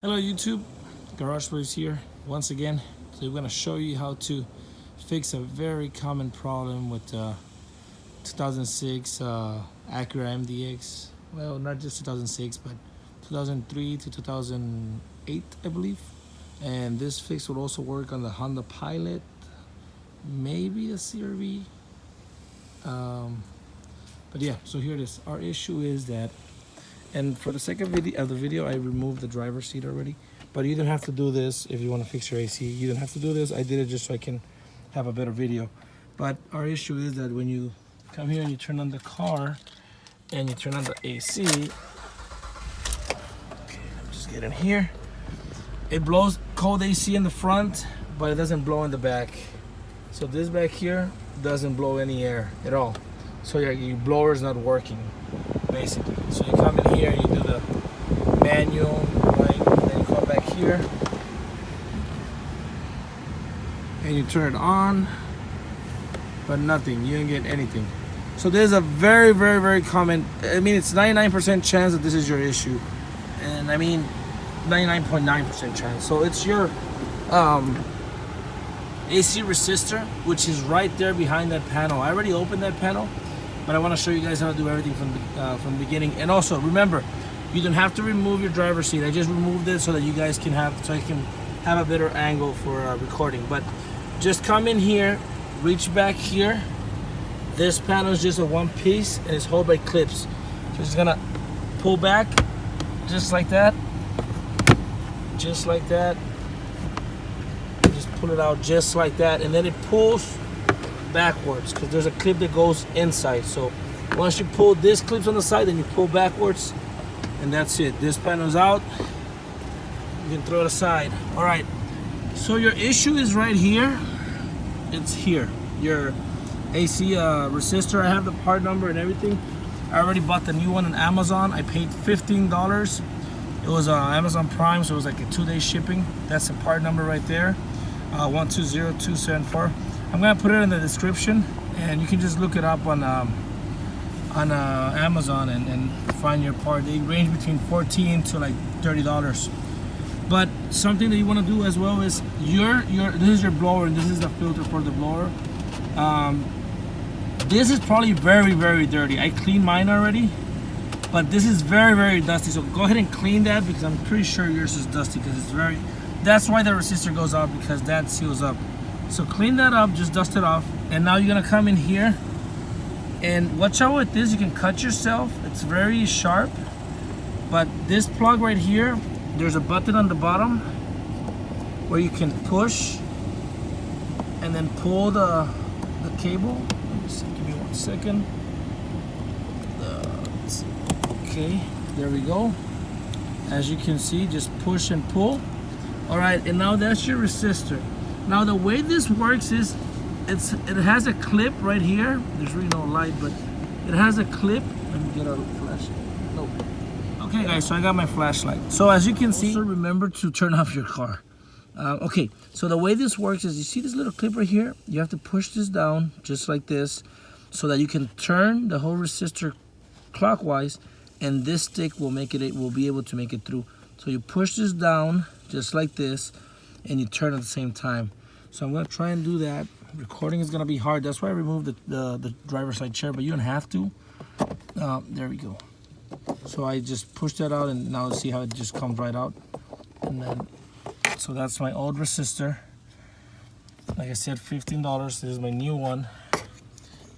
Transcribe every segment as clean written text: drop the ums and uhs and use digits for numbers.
Hello YouTube, Garage Place here once again. So we're going to show you how to fix a very common problem with 2006 Acura MDX. Well, not just 2006, but 2003 to 2008, I believe. And this fix will also work on the Honda Pilot, maybe the CRV. But yeah, so here it is. Our issue is that, and for the second video of the video, I removed the driver's seat already. But you don't have to do this if you want to fix your AC. You don't have to do this. I did it just so I can have a better video. But our issue is that when you come here and you turn on the car and you turn on the AC, okay, let me just get in here. It blows cold AC in the front, but it doesn't blow in the back. So this back here doesn't blow any air at all. So your blower is not working, basically. So you come in here, you do the manual, right? And then you come back here and you turn it on, but nothing. You don't get anything. So there's a very, very, very common. I mean, it's 99% chance that this is your issue, and I mean 99.9% chance. So it's your AC resistor, which is right there behind that panel. I already opened that panel, but I want to show you guys how to do everything from the beginning. And also remember, you don't have to remove your driver's seat. I just removed it so that you guys can have, so I can have a better angle for recording. But just come in here, reach back here. This panel is just a one piece and it's held by clips. So it's gonna pull back just like that, just like that. Just pull it out just like that, and then it pulls backwards because there's a clip that goes inside. So once you pull this clips on the side, then you pull backwards, and that's it. This panel's out. You can throw it aside. All right, so your issue is right here. It's here, your AC resistor. I have the part number and everything. I already bought the new one on Amazon. I paid $15. It was Amazon Prime, so it was like a 2-day shipping. That's the part number right there, 120274. I'm gonna put it in the description, and you can just look it up on Amazon and find your part. They range between $14 to like $30. But something that you want to do as well is this is your blower, and this is the filter for the blower. This is probably very, very dirty. I cleaned mine already, but this is very, very dusty. So go ahead and clean that, because I'm pretty sure yours is dusty, because it's very. That's why the resistor goes out, because that seals up. So clean that up, just dust it off. And now you're gonna come in here, and watch out with this, you can cut yourself. It's very sharp. But this plug right here, there's a button on the bottom where you can push and then pull the cable. Let me see, give me 1 second. Let's see. Okay, there we go. As you can see, just push and pull. All right, and now that's your resistor. Now the way this works is, it has a clip right here. There's really no light, but it has a clip. Let me get out a flashlight. Nope. Okay guys, so I got my flashlight. So as you can see, also remember to turn off your car. Okay, so the way this works is, you see this little clip right here? You have to push this down just like this, so that you can turn the whole resistor clockwise, and this stick will make it will be able to make it through. So you push this down just like this, and you turn at the same time. So I'm gonna try and do that. Recording is gonna be hard. That's why I removed the driver's side chair, but you don't have to. There we go. So I just pushed that out, and now see how it just comes right out. And then, so that's my old resistor. Like I said, $15. This is my new one.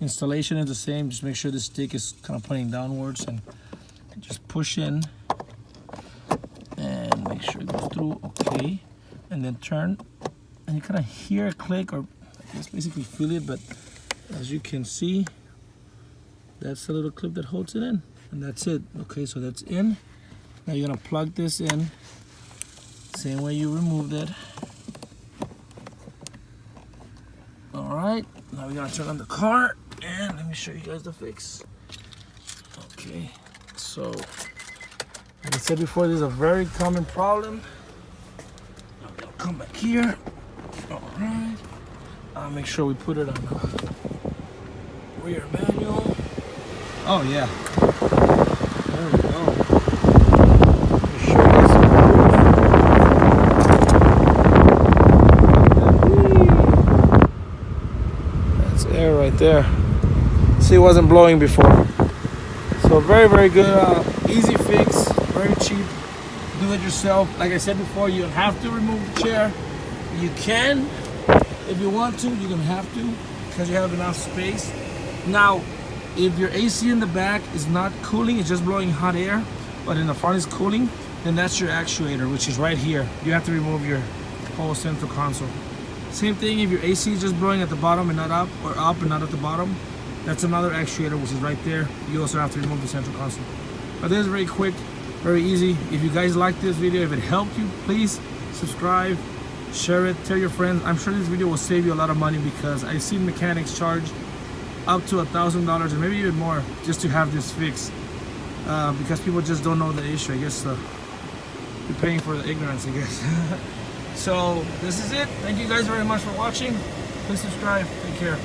Installation is the same. Just make sure the stick is kind of pointing downwards, and just push in and make sure it goes through. Okay, and then turn, and you kind of hear a click, or just basically feel it. But as you can see, that's the little clip that holds it in, and that's it. Okay, so that's in. Now you're gonna plug this in same way you removed it. All right, now we're gonna turn on the car, and let me show you guys the fix. Okay, so like I said before, this is a very common problem. I'll come back here. All right, I'll make sure we put it on the rear manual. Oh yeah, there we go. Let me show you this. right there. See, it wasn't blowing before. So very, very good, easy fix, very cheap. Do it yourself. Like I said before, you don't have to remove the chair. You can, if you want to. You don't have to, because you have enough space. Now, if your AC in the back is not cooling, it's just blowing hot air, but in the front is cooling, then that's your actuator, which is right here. You have to remove your whole central console. Same thing if your AC is just blowing at the bottom and not up, or up and not at the bottom. That's another actuator, which is right there. You also have to remove the central console. But this is very quick, very easy. If you guys like this video, if it helped you, please subscribe, share it, tell your friends. I'm sure this video will save you a lot of money, because I've seen mechanics charge up to $1,000 and maybe even more just to have this fixed, because people just don't know the issue. I guess you're paying for the ignorance, I guess. So this is it. Thank you guys very much for watching. Please subscribe. Take care.